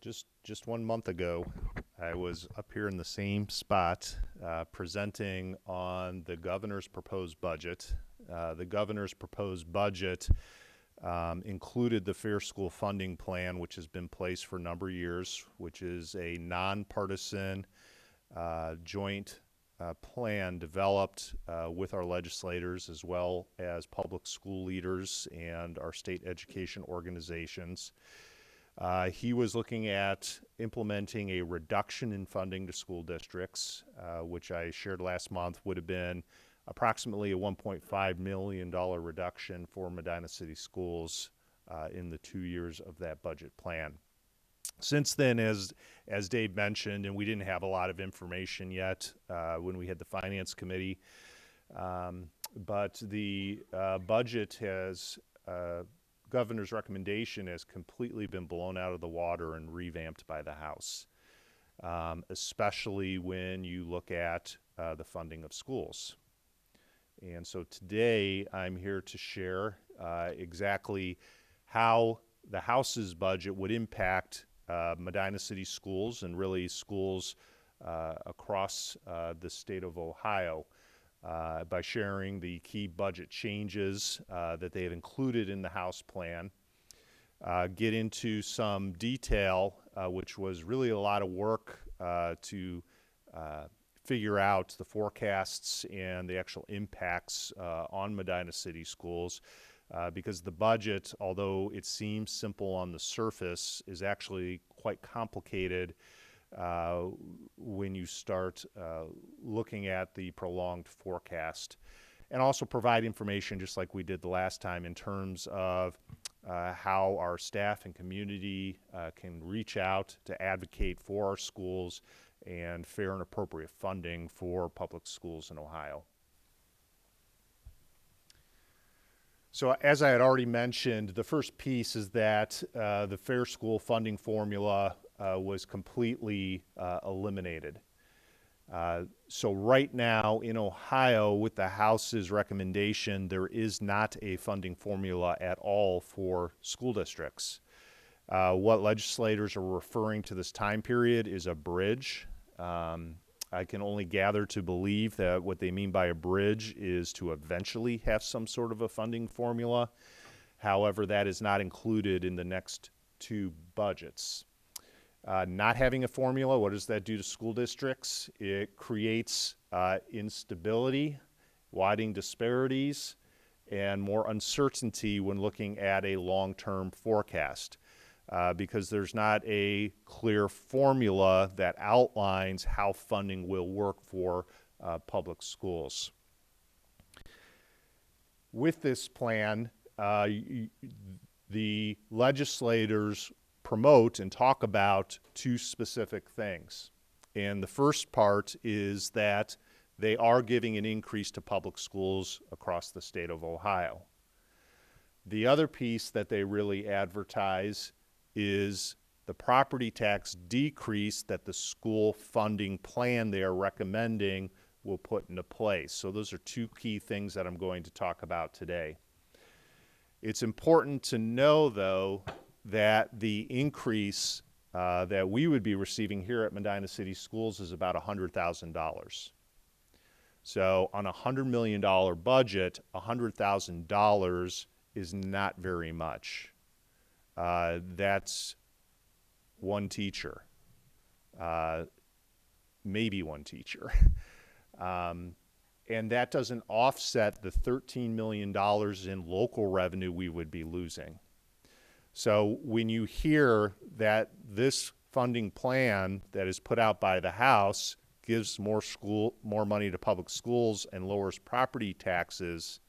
Just 1 month ago, I was up here in the same spot presenting on the governor's proposed budget. The governor's proposed budget included the Fair School Funding Plan, which has been placed for a number of years, which is a nonpartisan joint plan developed with our legislators as well as public school leaders and our state education organizations. He was looking at implementing a reduction in funding to school districts, which I shared last month would have been approximately a $1.5 million reduction for Medina City schools in the 2 years of that budget plan. Since then, as Dave mentioned, and we didn't have a lot of information yet when we had the Finance Committee, but the budget has governor's recommendation has completely been blown out of the water and revamped by the House, especially when you look at the funding of schools. And so today I'm here to share exactly how the House's budget would impact Medina City schools and really schools across the state of Ohio. By sharing the key budget changes that they have included in the House plan, get into some detail, which was really a lot of work to figure out the forecasts and the actual impacts on Medina City schools, because the budget, although it seems simple on the surface, is actually quite complicated when you start looking at the prolonged forecast, and also provide information just like we did the last time in terms of how our staff and community can reach out to advocate for our schools and fair and appropriate funding for public schools in Ohio. So as I had already mentioned, the first piece is that the Fair School Funding Formula was completely eliminated. So right now in Ohio, with the House's recommendation, there is not a funding formula at all for school districts. What legislators are referring to this time period is a bridge. I can only gather to believe that what they mean by a bridge is to eventually have some sort of a funding formula. However, that is not included in the next two budgets. Not having a formula, what does that do to school districts? It creates instability, widening disparities, and more uncertainty when looking at a long-term forecast. Because there's not a clear formula that outlines how funding will work for public schools. With this plan, the legislators promote and talk about two specific things. And the first part is that they are giving an increase to public schools across the state of Ohio. The other piece that they really advertise is the property tax decrease that the school funding plan they are recommending will put into place. So those are two key things that I'm going to talk about today. It's important to know, though, that the increase that we would be receiving here at Medina City Schools is about $100,000. So on a $100 million budget, $100,000 is not very much. That's one teacher, maybe one teacher. And that doesn't offset the $13 million in local revenue we would be losing. So when you hear that this funding plan that is put out by the House gives more money to public schools and lowers property taxes,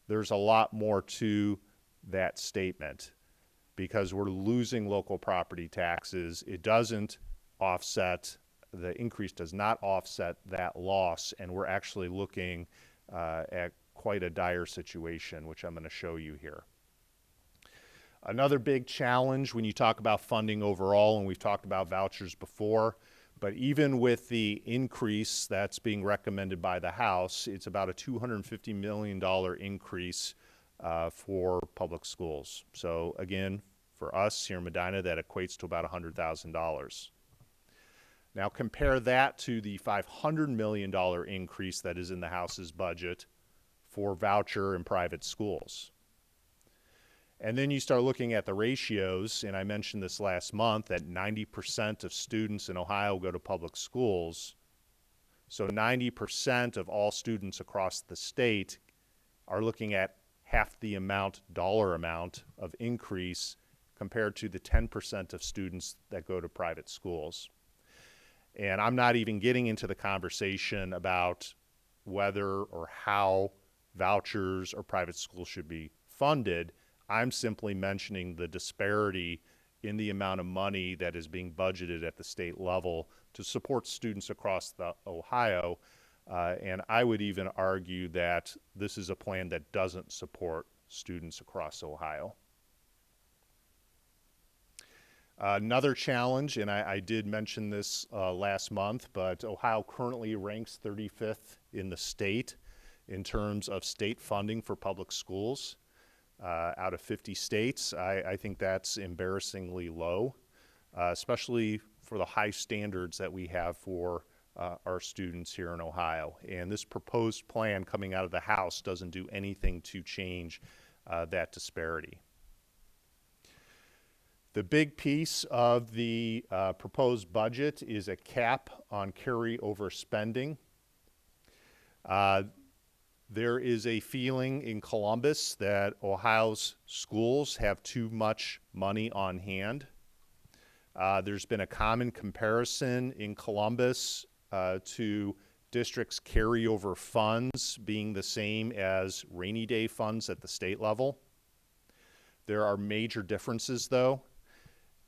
there's a lot more to that statement. Because we're losing local property taxes, it doesn't offset, the increase does not offset that loss, and we're actually looking at quite a dire situation, which I'm going to show you here. Another big challenge when you talk about funding overall, and we've talked about vouchers before, but even with the increase that's being recommended by the House, it's about a $250 million increase for public schools. So again, For us here in Medina, that equates to about $100,000. Now compare that to the $500 million increase that is in the House's budget for voucher and private schools. And then you start looking at the ratios, and I mentioned this last month, that 90% of students in Ohio go to public schools. So 90% of all students across the state are looking at half the dollar amount of increase compared to the 10% of students that go to private schools. And I'm not even getting into the conversation about whether or how vouchers or private schools should be funded. I'm simply mentioning the disparity in the amount of money that is being budgeted at the state level to support students across Ohio. And I would even argue that this is a plan that doesn't support students across Ohio. Another challenge, and I did mention this last month, but Ohio currently ranks 35th in the state in terms of state funding for public schools. Out of 50 states, I think that's embarrassingly low, especially for the high standards that we have for our students here in Ohio. And this proposed plan coming out of the House doesn't do anything to change that disparity. The big piece of the proposed budget is a cap on carryover spending. There is a feeling in Columbus that Ohio's schools have too much money on hand. There's been a common comparison in Columbus to districts' carryover funds being the same as rainy day funds at the state level. There are major differences, though.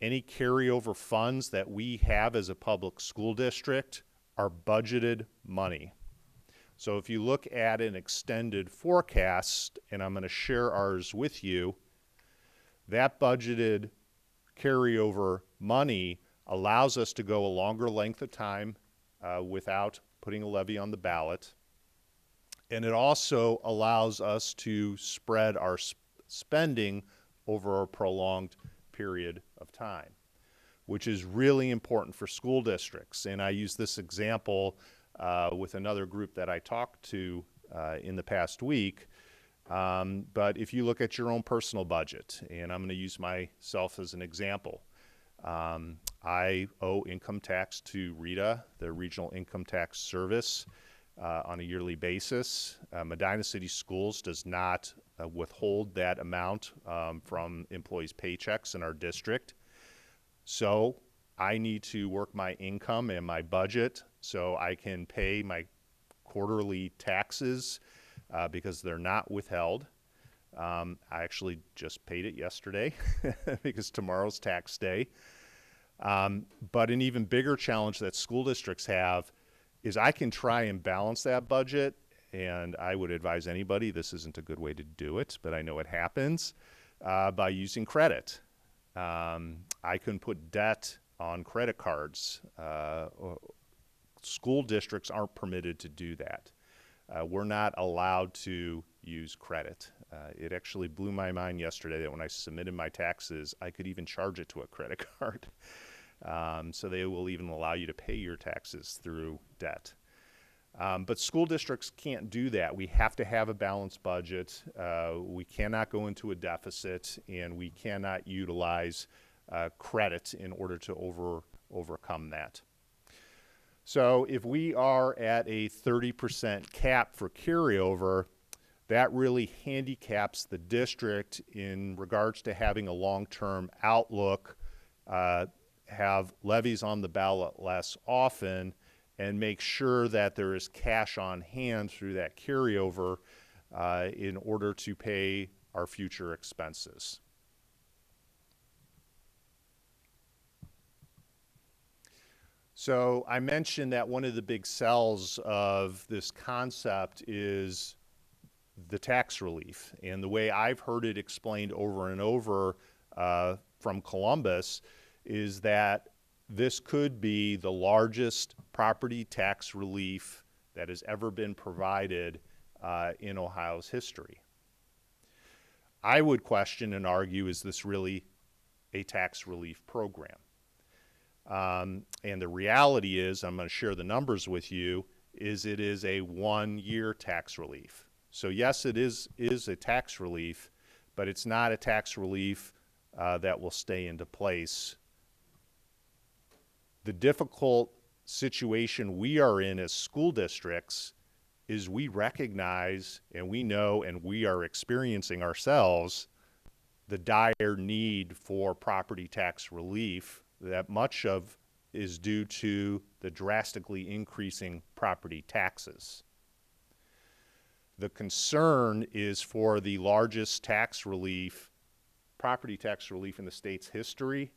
Any carryover funds that we have as a public school district are budgeted money. So if you look at an extended forecast, and I'm going to share ours with you, that budgeted carryover money allows us to go a longer length of time without putting a levy on the ballot. And it also allows us to spread our spending over a prolonged period of time, which is really important for school districts. And I use this example with another group that I talked to in the past week. But if you look at your own personal budget, and I'm going to use myself as an example, I owe income tax to RETA, the Regional Income Tax Service, on a yearly basis. Medina City Schools does not withhold that amount from employees' paychecks in our district. So I need to work my income and my budget so I can pay my quarterly taxes because they're not withheld. I actually just paid it yesterday because tomorrow's tax day. But an even bigger challenge that school districts have is I can try and balance that budget, and I would advise anybody, this isn't a good way to do it, but I know it happens, by using credit. I can put debt on credit cards. School districts aren't permitted to do that. We're not allowed to use credit. It actually blew my mind yesterday that when I submitted my taxes, I could even charge it to a credit card. So they will even allow you to pay your taxes through debt. But school districts can't do that. We have to have a balanced budget. We cannot go into a deficit, and we cannot utilize credit in order to overcome that. So if we are at a 30% cap for carryover, that really handicaps the district in regards to having a long-term outlook, have levies on the ballot less often, and make sure that there is cash on hand through that carryover in order to pay our future expenses. So I mentioned that one of the big sells of this concept is the tax relief. And the way I've heard it explained over and over from Columbus is that this could be the largest property tax relief that has ever been provided in Ohio's history. I would question and argue, is this really a tax relief program. And the reality is, I'm going to share the numbers with you, is it is a 1-year tax relief. So yes, it is a tax relief, but it's not a tax relief that will stay into place. The difficult situation we are in as school districts is we recognize and we know and we are experiencing ourselves the dire need for property tax relief that much of is due to the drastically increasing property taxes. The concern is for the largest tax relief, property tax relief in the state's history,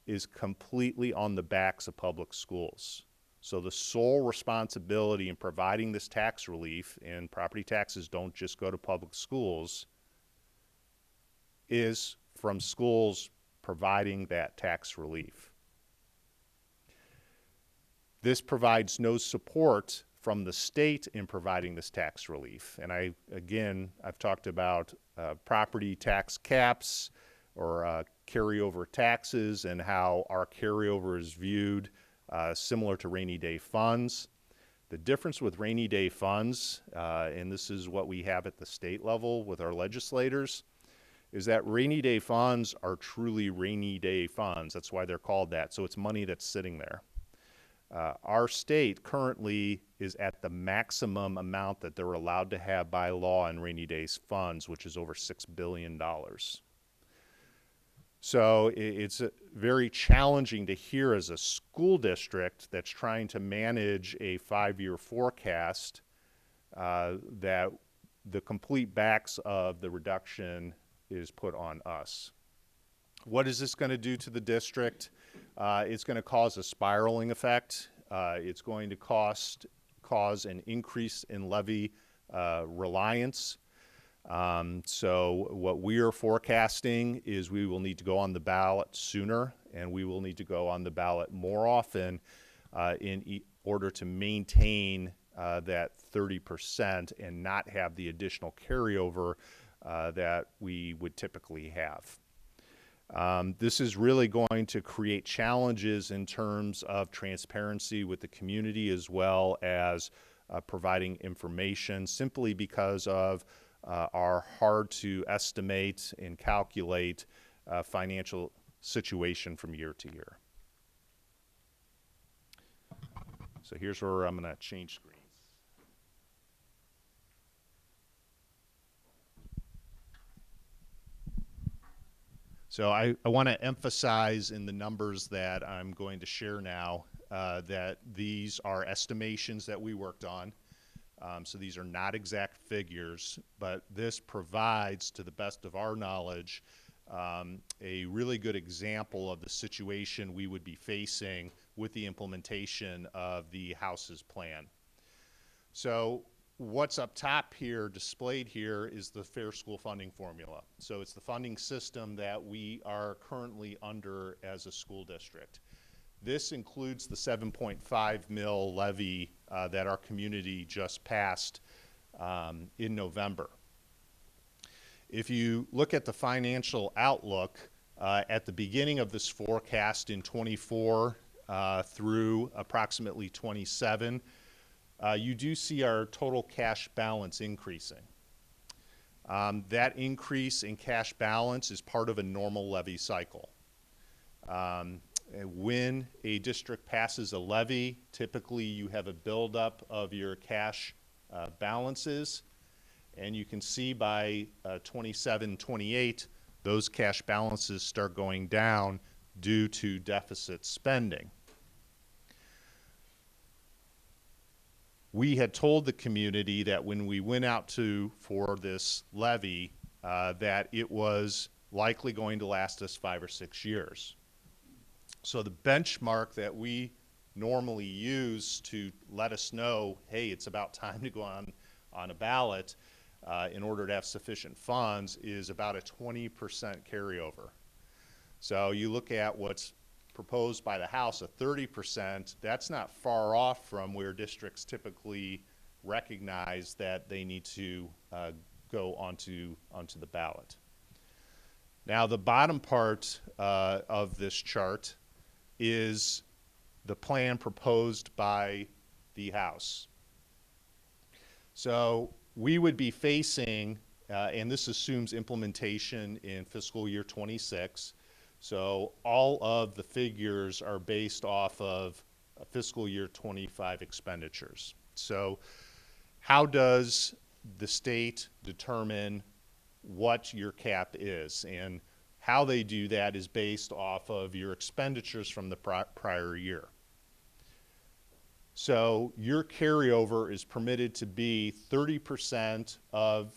is completely on the backs of public schools. So the sole responsibility in providing this tax relief, and property taxes don't just go to public schools, is from schools providing that tax relief. This provides no support from the state in providing this tax relief. And I've talked about property tax caps or carryover taxes and how our carryover is viewed similar to rainy day funds. The difference with rainy day funds, and this is what we have at the state level with our legislators, is that rainy day funds are truly rainy day funds. That's why they're called that. So it's money that's sitting there. Our state currently is at the maximum amount that they're allowed to have by law in rainy days funds, which is over $6 billion. So it's very challenging to hear as a school district that's trying to manage a 5-year forecast that the complete backs of the reduction is put on us. What is this going to do to the district? It's going to cause a spiraling effect. It's going to cause an increase in levy reliance. So what we are forecasting is we will need to go on the ballot sooner, and we will need to go on the ballot more often in order to maintain that 30% and not have the additional carryover that we would typically have. This is really going to create challenges in terms of transparency with the community as well as providing information simply because of our hard to estimate and calculate financial situation from year to year. So here's where I'm going to change screens. So I want to emphasize in the numbers that I'm going to share now that these are estimations that we worked on. So these are not exact figures, but this provides, to the best of our knowledge, a really good example of the situation we would be facing with the implementation of the House's plan. So what's up top here, displayed here, is the Fair School Funding Formula. So it's the funding system that we are currently under as a school district. This includes the 7.5 mil levy that our community just passed in November. If you look at the financial outlook at the beginning of this forecast in 24 through approximately 27, you do see our total cash balance increasing. That increase in cash balance is part of a normal levy cycle. When a district passes a levy, typically you have a buildup of your cash balances, and you can see by 27, 28, those cash balances start going down due to deficit spending. We had told the community that when we went out for this levy, that it was likely going to last us 5 or 6 years. So the benchmark that we normally use to let us know, hey, it's about time to go on a ballot in order to have sufficient funds is about a 20% carryover. So you look at what's proposed by the House, a 30%, that's not far off from where districts typically recognize that they need to go onto the ballot. Now, the bottom part of this chart is the plan proposed by the House. So we would be facing, and this assumes implementation in fiscal year 26. So all of the figures are based off of fiscal year 25 expenditures. So how does the state determine what your cap is? And how they do that is based off of your expenditures from the prior year. So your carryover is permitted to be 30% of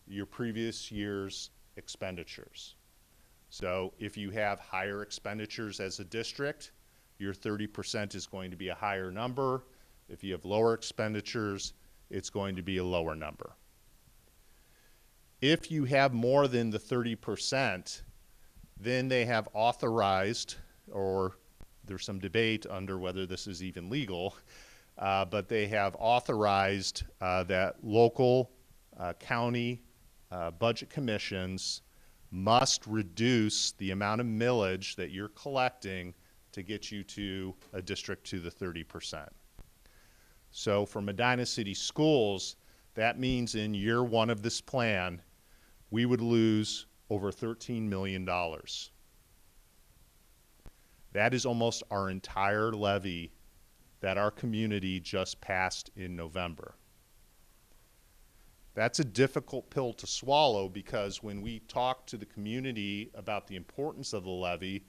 your previous year's expenditures. So if you have higher expenditures as a district, your 30% is going to be a higher number. If you have lower expenditures, it's going to be a lower number. If you have more than the 30%, then they have authorized, or there's some debate under whether this is even legal, but they have authorized that local, county budget commissions must reduce the amount of millage that you're collecting to get you to a district to the 30%. So for Medina City Schools, that means in year one of this plan, we would lose over $13 million. That is almost our entire levy that our community just passed in November. That's a difficult pill to swallow, because when we talked to the community about the importance of the levy,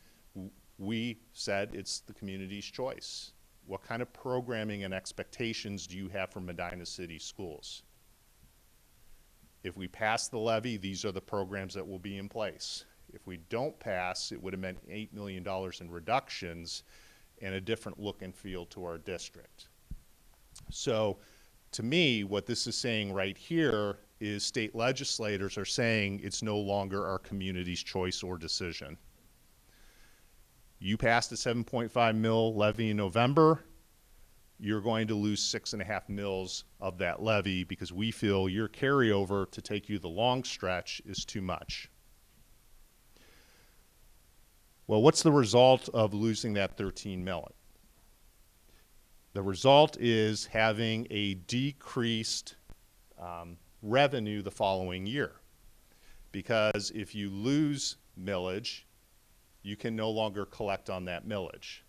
we said it's the community's choice. What kind of programming and expectations do you have for Medina City Schools? If we pass the levy, these are the programs that will be in place. If we don't pass, it would have meant $8 million in reductions and a different look and feel to our district. So to me, what this is saying right here is state legislators are saying it's no longer our community's choice or decision. You passed a 7.5 mil levy in November, you're going to lose 6.5 mils of that levy because we feel your carryover to take you the long stretch is too much. Well, what's the result of losing that 13 million? The result is having a decreased revenue the following year. Because if you lose millage, you can no longer collect on that millage.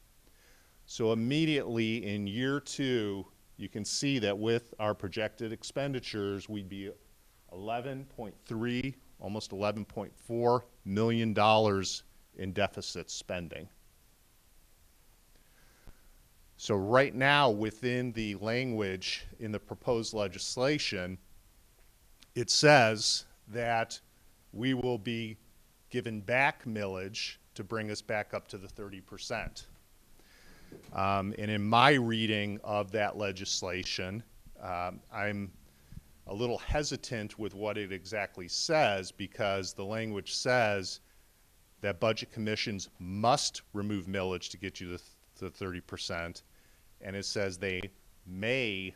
So immediately in year two, you can see that with our projected expenditures, we'd be 11.3, almost $11.4 million in deficit spending. So right now, within the language in the proposed legislation, it says that we will be given back millage to bring us back up to the 30%. And in my reading of that legislation, I'm a little hesitant with what it exactly says, because the language says that budget commissions must remove millage to get you to 30%, and it says they may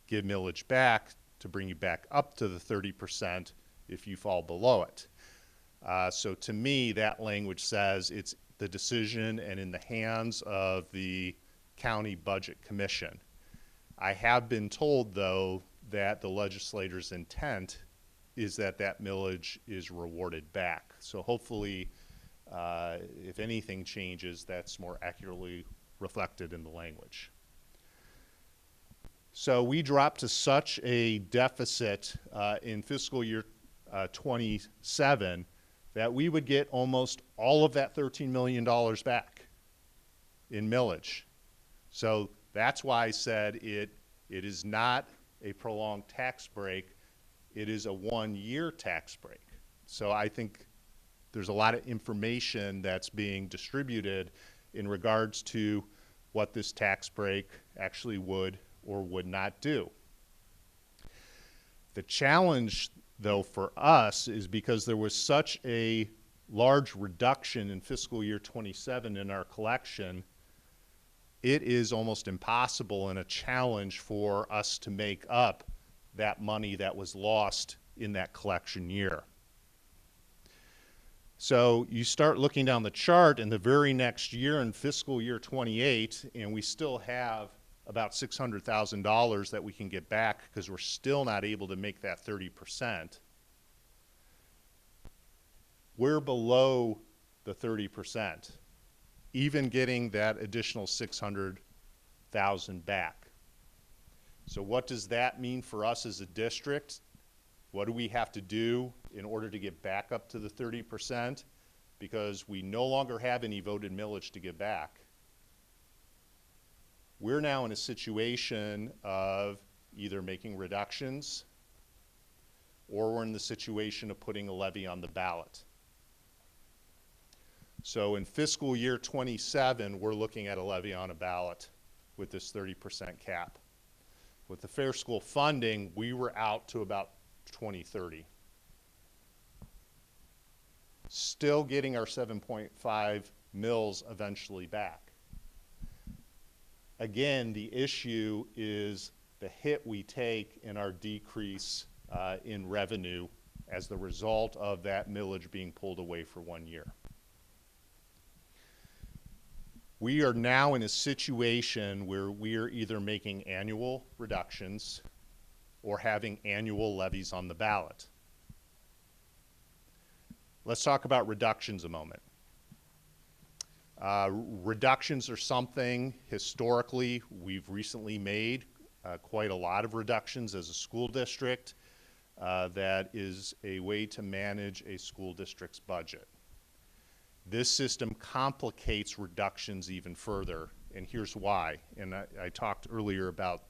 give millage back to bring you back up to the 30% if you fall below it. So to me, that language says it's the decision and in the hands of the county budget commission. I have been told, though, that the legislator's intent is that that millage is rewarded back. So hopefully, if anything changes, that's more accurately reflected in the language. So we dropped to such a deficit in fiscal year 27 that we would get almost all of that $13 million back in millage. So that's why I said it is not a prolonged tax break, it is a one-year tax break. So I think there's a lot of information that's being distributed in regards to what this tax break actually would or would not do. The challenge, though, for us is because there was such a large reduction in fiscal year 27 in our collection, it is almost impossible and a challenge for us to make up that money that was lost in that collection year. So you start looking down the chart in the very next year in fiscal year 28, and we still have about $600,000 that we can get back because we're still not able to make that 30%. We're below the 30%, even getting that additional 600,000 back. So what does that mean for us as a district? What do we have to do in order to get back up to the 30%? Because we no longer have any voted millage to give back. We're now in a situation of either making reductions or we're in the situation of putting a levy on the ballot. So in fiscal year 27, we're looking at a levy on a ballot with this 30% cap. With the fair school funding, we were out to about 2030. Still getting our 7.5 mils eventually back. Again, the issue is the hit we take in our decrease in revenue as the result of that millage being pulled away for 1 year. We are now in a situation where we are either making annual reductions or having annual levies on the ballot. Let's talk about reductions a moment. Reductions are something historically we've recently made quite a lot of reductions as a school district. That is a way to manage a school district's budget. This system complicates reductions even further, and here's why. And I talked earlier about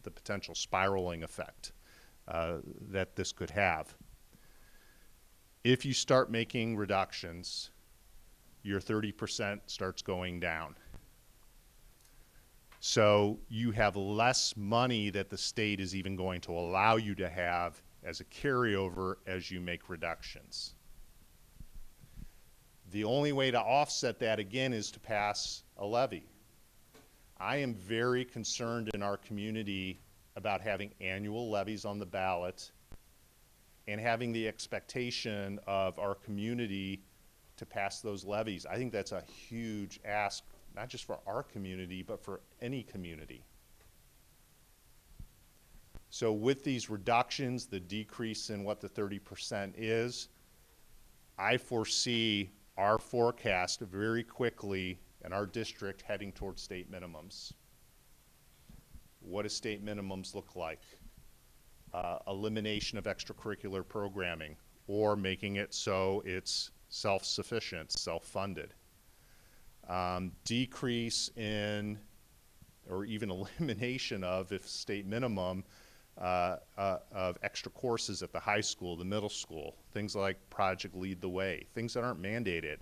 the potential spiraling effect that this could have. If you start making reductions, your 30% starts going down. So you have less money that the state is even going to allow you to have as a carryover as you make reductions. The only way to offset that, again, is to pass a levy. I am very concerned in our community about having annual levies on the ballot and having the expectation of our community to pass those levies. I think that's a huge ask, not just for our community, but for any community. So with these reductions, the decrease in what the 30% is, I foresee our forecast very quickly in our district heading towards state minimums. What do state minimums look like? Elimination of extracurricular programming or making it so it's self-sufficient, self-funded. Decrease in or even elimination of, if state minimum, of extra courses at the high school, the middle school, things like Project Lead the Way, things that aren't mandated,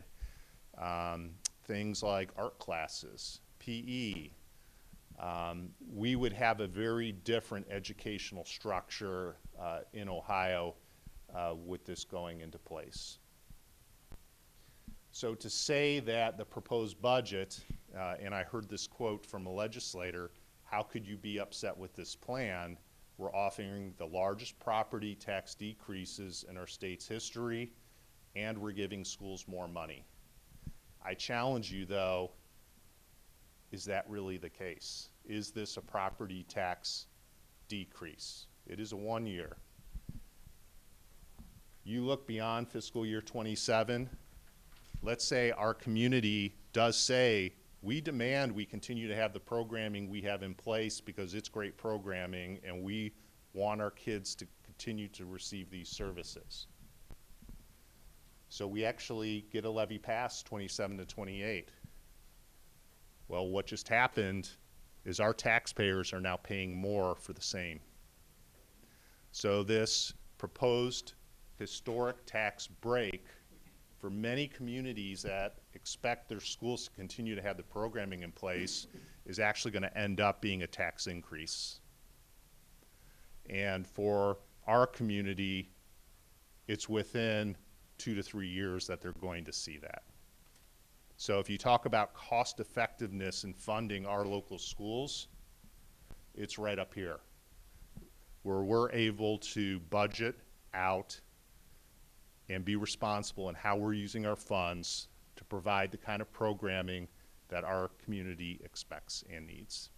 things like art classes, PE. We would have a very different educational structure in Ohio with this going into place. So to say that the proposed budget, and I heard this quote from a legislator, how could you be upset with this plan? We're offering the largest property tax decreases in our state's history, and we're giving schools more money. I challenge you, though, is that really the case? Is this a property tax decrease? It is a 1 year. You look beyond fiscal year 27, let's say our community does say, we demand we continue to have the programming we have in place because it's great programming and we want our kids to continue to receive these services. So we actually get a levy passed 27 to 28. Well, what just happened is our taxpayers are now paying more for the same. So this proposed historic tax break for many communities that expect their schools to continue to have the programming in place is actually going to end up being a tax increase. And for our community, it's within 2 to 3 years that they're going to see that. So if you talk about cost effectiveness in funding our local schools, it's right up here, where we're able to budget out and be responsible in how we're using our funds to provide the kind of programming that our community expects and needs.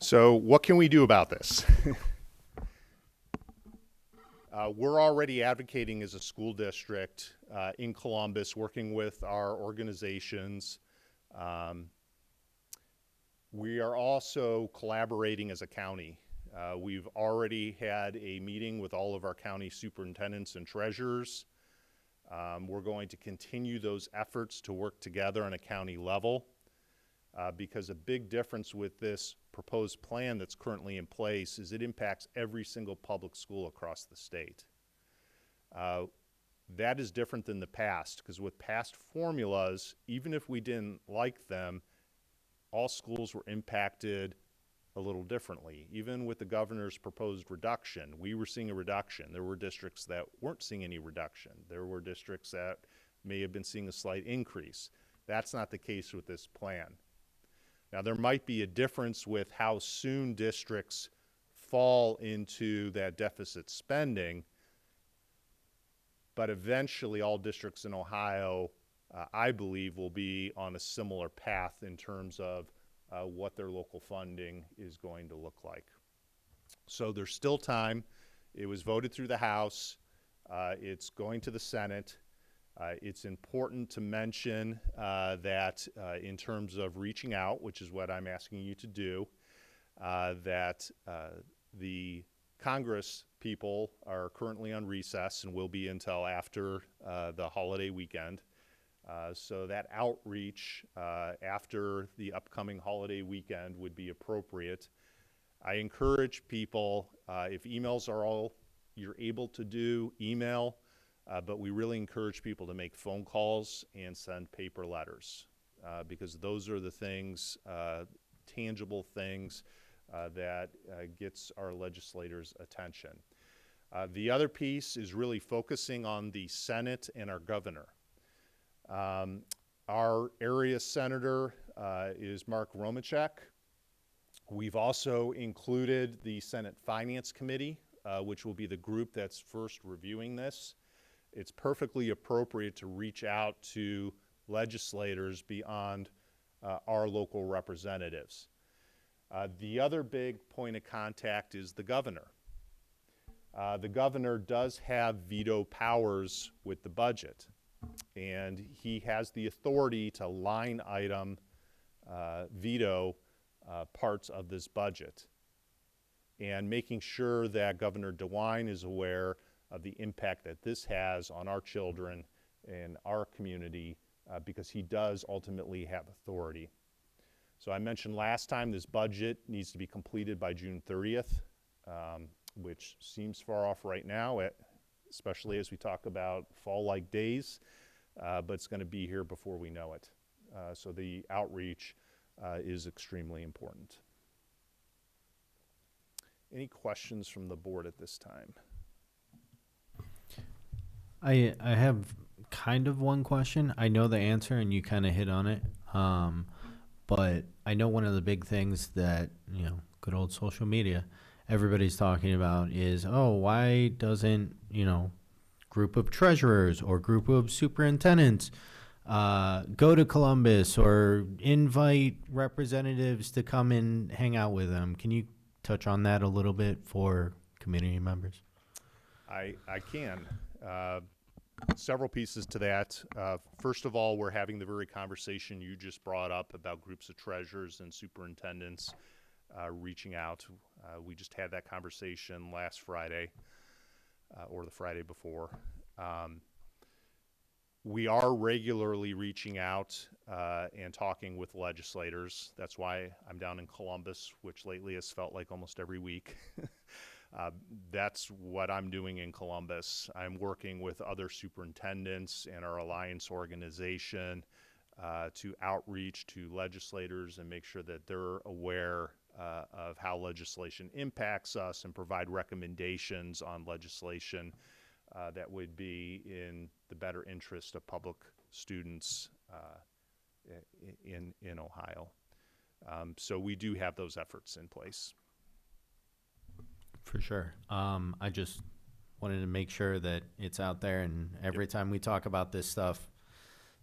So what can we do about this? We're already advocating as a school district in Columbus, working with our organizations. We are also collaborating as a county. We've already had a meeting with all of our county superintendents and treasurers. We're going to continue those efforts to work together on a county level. Because a big difference with this proposed plan that's currently in place is it impacts every single public school across the state. That is different than the past, because with past formulas, even if we didn't like them, all schools were impacted a little differently. Even with the governor's proposed reduction, we were seeing a reduction. There were districts that weren't seeing any reduction. There were districts that may have been seeing a slight increase. That's not the case with this plan. Now, there might be a difference with how soon districts fall into that deficit spending, but eventually all districts in Ohio, I believe, will be on a similar path in terms of what their local funding is going to look like. So there's still time. It was voted through the House. It's going to the Senate. It's important to mention that in terms of reaching out, which is what I'm asking you to do, that the Congress people are currently on recess and will be until after the holiday weekend. So that outreach after the upcoming holiday weekend would be appropriate. I encourage people, if emails are all you're able to do, email. But we really encourage people to make phone calls and send paper letters because those are the things, tangible things that gets our legislators' attention. The other piece is really focusing on the Senate and our governor. Our area senator is Mark Romachek. We've also included the Senate Finance Committee, which will be the group that's first reviewing this. It's perfectly appropriate to reach out to legislators beyond our local representatives. The other big point of contact is the governor. The governor does have veto powers with the budget, and he has the authority to line item veto parts of this budget. And making sure that Governor DeWine is aware of the impact that this has on our children and our community because he does ultimately have authority. So I mentioned last time this budget needs to be completed by June 30th, which seems far off right now, especially as we talk about fall-like days, but it's going to be here before we know it. So the outreach is extremely important. Any questions from the board at this time? I have kind of one question. I know the answer and you kind of hit on it. But I know one of the big things that, good old social media, everybody's talking about is, oh, why doesn't, group of treasurers or group of superintendents go to Columbus or invite representatives to come and hang out with them? Can you touch on that a little bit for community members? I can. Several pieces to that. First of all, we're having the very conversation you just brought up about groups of treasurers and superintendents reaching out. We just had that conversation last Friday or the Friday before. We are regularly reaching out and talking with legislators. That's why I'm down in Columbus, which lately has felt like almost every week. That's what I'm doing in Columbus. I'm working with other superintendents and our alliance organization to outreach to legislators and make sure that they're aware of how legislation impacts us and provide recommendations on legislation that would be in the better interest of public students in Ohio. So we do have those efforts in place. For sure. I just wanted to make sure that it's out there, and every time we talk about this stuff,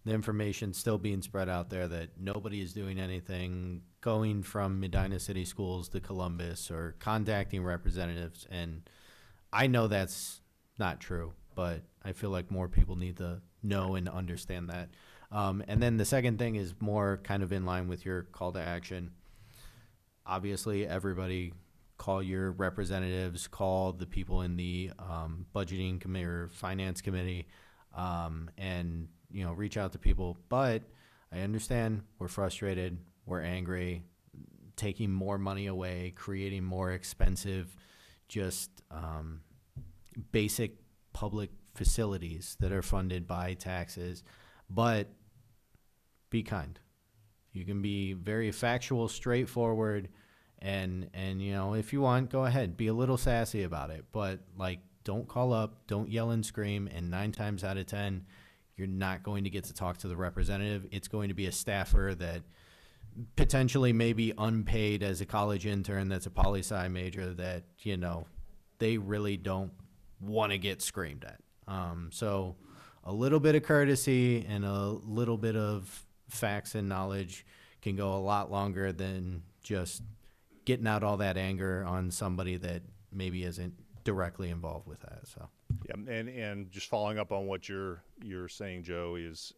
the information's still being spread out there that nobody is doing anything going from Medina City Schools to Columbus or contacting representatives. And I know that's not true, but I feel like more people need to know and understand that. And then the second thing is more kind of in line with your call to action. Obviously, everybody call your representatives, call the people in the budgeting committee or finance committee, and reach out to people. But I understand we're frustrated, we're angry, taking more money away, creating more expensive, just basic public facilities that are funded by taxes. But be kind. You can be very factual, straightforward, and if you want, go ahead, be a little sassy about it. But don't call up, don't yell and scream, and 9 times out of 10, you're not going to get to talk to the representative. It's going to be a staffer that potentially may be unpaid as a college intern that's a poli-sci major that, they really don't want to get screamed at. So a little bit of courtesy and a little bit of facts and knowledge can go a lot longer than just getting out all that anger on somebody that maybe isn't directly involved with that. So yeah, and just following up on what you're saying, Joe, is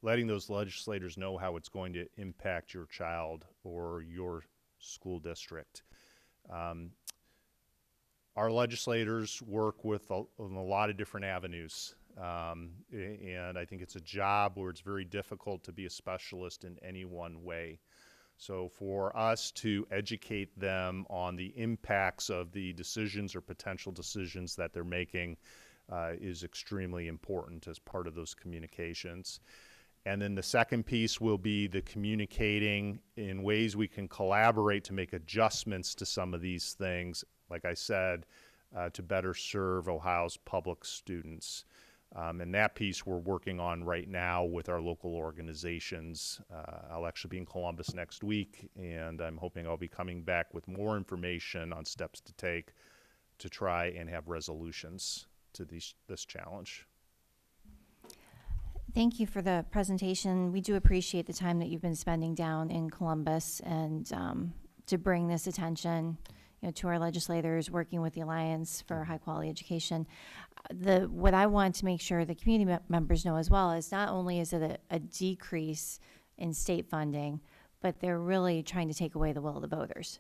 letting those legislators know how it's going to impact your child or your school district. Our legislators work with a lot of different avenues, and I think it's a job where it's very difficult to be a specialist in any one way. So for us to educate them on the impacts of the decisions or potential decisions that they're making is extremely important as part of those communications. And then the second piece will be the communicating in ways we can collaborate to make adjustments to some of these things, like I said, to better serve Ohio's public students. And that piece we're working on right now with our local organizations. I'll actually be in Columbus next week, and I'm hoping I'll be coming back with more information on steps to take to try and have resolutions to this challenge. Thank you for the presentation. We do appreciate the time that you've been spending down in Columbus and to bring this attention to our legislators, working with the Alliance for High Quality Education. What I want to make sure the community members know as well is not only is it a decrease in state funding, but they're really trying to take away the will of the voters.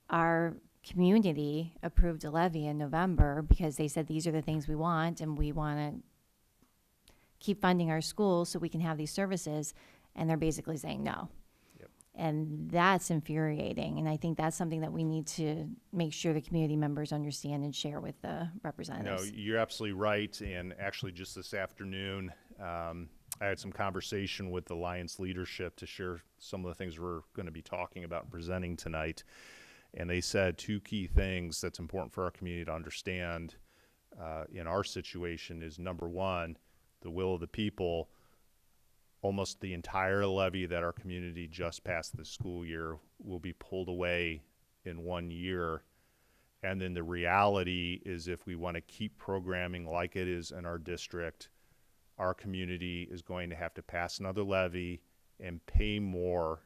Our community approved a levy in November because they said these are the things we want, and we want to keep funding our schools so we can have these services, and they're basically saying no. Yep. And that's infuriating, and I think that's something that we need to make sure the community members understand and share with the representatives. No, you're absolutely right, and actually just this afternoon, I had some conversation with the Alliance leadership to share some of the things we're going to be talking about and presenting tonight, and they said 2 key things that's important for our community to understand in our situation is, number one, the will of the people. Almost the entire levy that our community just passed this school year will be pulled away in 1 year. And then the reality is, if we want to keep programming like it is in our district, our community is going to have to pass another levy and pay more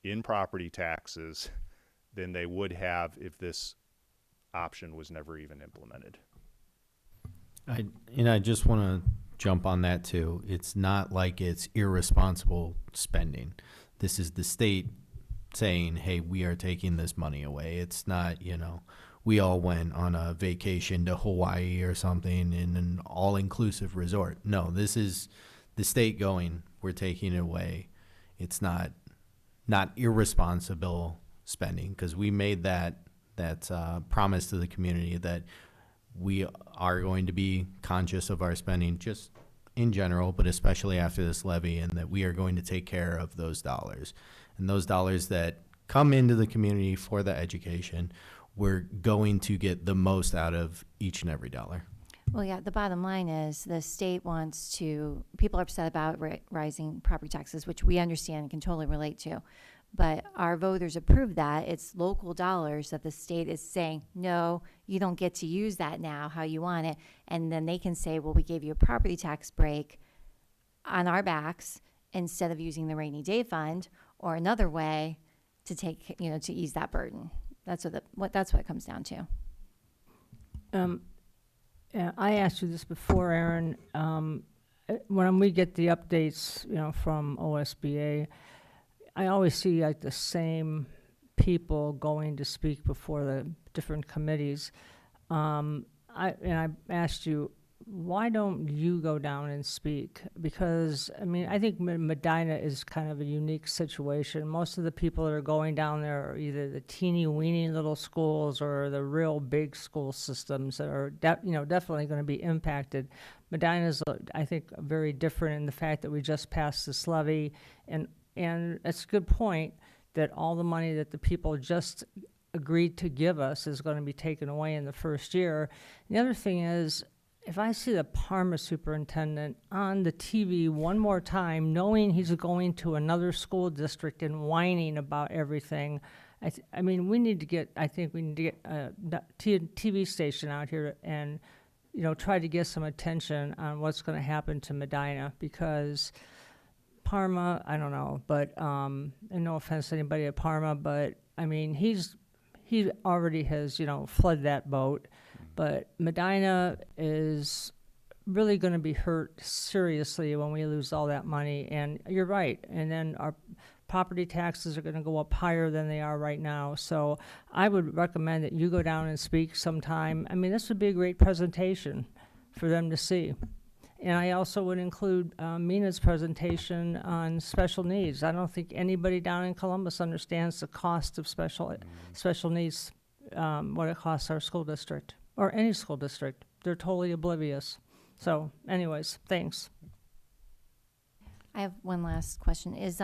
in property taxes than they would have if this option was never even implemented. I just want to jump on that too. It's not like it's irresponsible spending. This is the state saying, hey, we are taking this money away. It's not, we all went on a vacation to Hawaii or something in an all-inclusive resort. No, this is the state going, we're taking it away. It's not irresponsible spending, because we made that promise to the community that we are going to be conscious of our spending just in general, but especially after this levy, and that we are going to take care of those dollars. And those dollars that come into the community for the education, we're going to get the most out of each and every dollar. Well, yeah, the bottom line is the state wants to, people are upset about rising property taxes, which we understand and can totally relate to. But our voters approved that. It's local dollars that the state is saying, no, you don't get to use that now how you want it. And then they can say, well, we gave you a property tax break on our backs instead of using the rainy day fund or another way to take, to ease that burden. That's that's what it comes down to. Yeah, I asked you this before, Aaron. When we get the updates, from OSBA, I always see like the same people going to speak before the different committees. I asked you, why don't you go down and speak? Because, I think Medina is kind of a unique situation. Most of the people that are going down there are either the teeny-weeny little schools or the real big school systems that are, definitely going to be impacted. Medina is, I think, very different in the fact that we just passed this levy, and it's a good point that all the money that the people just agreed to give us is going to be taken away in the first year. And the other thing is, if I see the Parma superintendent on the TV one more time, knowing he's going to another school district and whining about everything, we need to get a TV station out here and, try to get some attention on what's going to happen to Medina, because Parma, I don't know, but, and no offense to anybody at Parma, but, he already has, flooded that boat. But Medina is really going to be hurt seriously when we lose all that money. And you're right. And then our property taxes are going to go up higher than they are right now. So I would recommend that you go down and speak sometime. This would be a great presentation for them to see. And I also would include Mina's presentation on special needs. I don't think anybody down in Columbus understands the cost of special needs, what it costs our school district. Or any school district. They're totally oblivious. So anyways, thanks. I have one last question. Is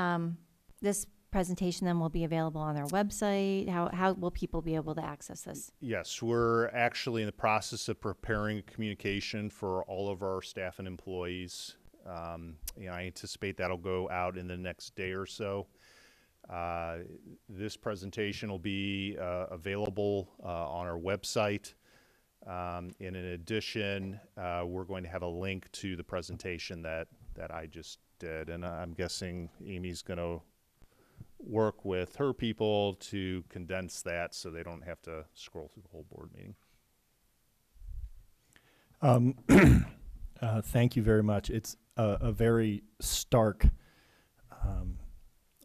this presentation then will be available on our website? How will people be able to access this? Yes, we're actually in the process of preparing a communication for all of our staff and employees. I anticipate that'll go out in the next day or so. This presentation will be available on our website. And in addition, we're going to have a link to the presentation that I just did. And I'm guessing Amy's going to work with her people to condense that so they don't have to scroll through the whole board meeting. Thank you very much. It's a very stark,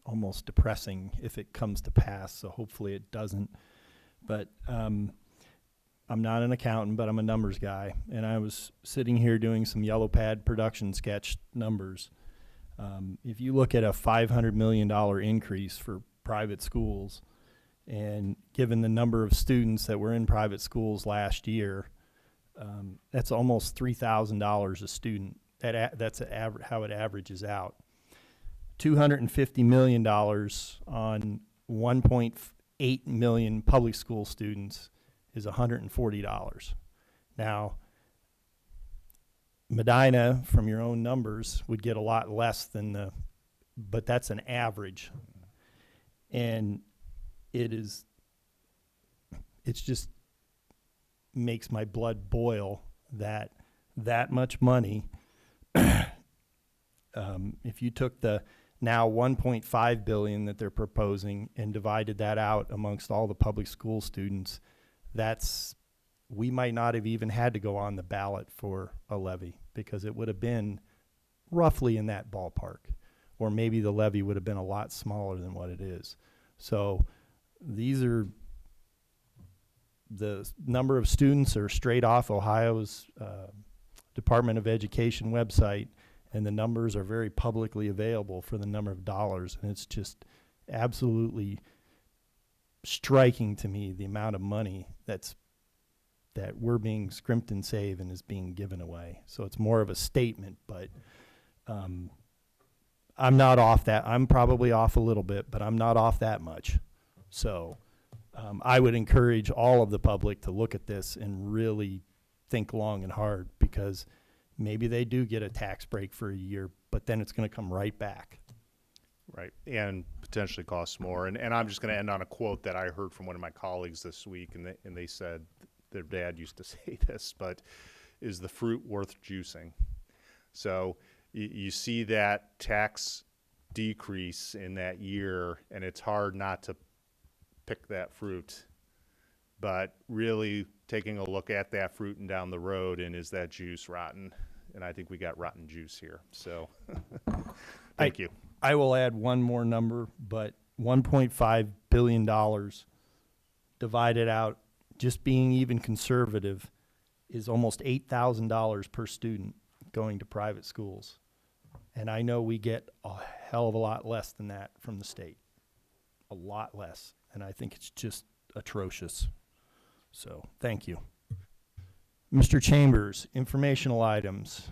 almost depressing if it comes to pass, so hopefully it doesn't. But I'm not an accountant, but I'm a numbers guy, and I was sitting here doing some yellow pad production sketch numbers. If you look at a $500 million increase for private schools, and given the number of students that were in private schools last year, that's almost $3,000 a student. That's how it averages out. $250 million on 1.8 million public school students is $140. Now, Medina, from your own numbers, would get a lot less than but that's an average. And it's just makes my blood boil that much money, if you took the now $1.5 billion that they're proposing and divided that out amongst all the public school students, we might not have even had to go on the ballot for a levy, because it would have been roughly in that ballpark, or maybe the levy would have been a lot smaller than what it is. So these are the number of students are straight off Ohio's Department of Education website, and the numbers are very publicly available for the number of dollars, and it's just absolutely striking to me the amount of money that we're being scrimped and save and is being given away. So it's more of a statement, but I'm not off that. I'm probably off a little bit, but I'm not off that much. So I would encourage all of the public to look at this and really think long and hard, because maybe they do get a tax break for a year, but then it's going to come right back. Right, and potentially cost more. And I'm just going to end on a quote that I heard from one of my colleagues this week, and they said their dad used to say this, but is the fruit worth juicing? So you see that tax decrease in that year, and it's hard not to pick that fruit. But really taking a look at that fruit and down the road, and is that juice rotten? And I think we got rotten juice here. So thank you. I will add one more number, but $1.5 billion divided out, just being even conservative, is almost $8,000 per student going to private schools. And I know we get a hell of a lot less than that from the state. A lot less. And I think it's just atrocious. So, thank you. Mr. Chambers, informational items.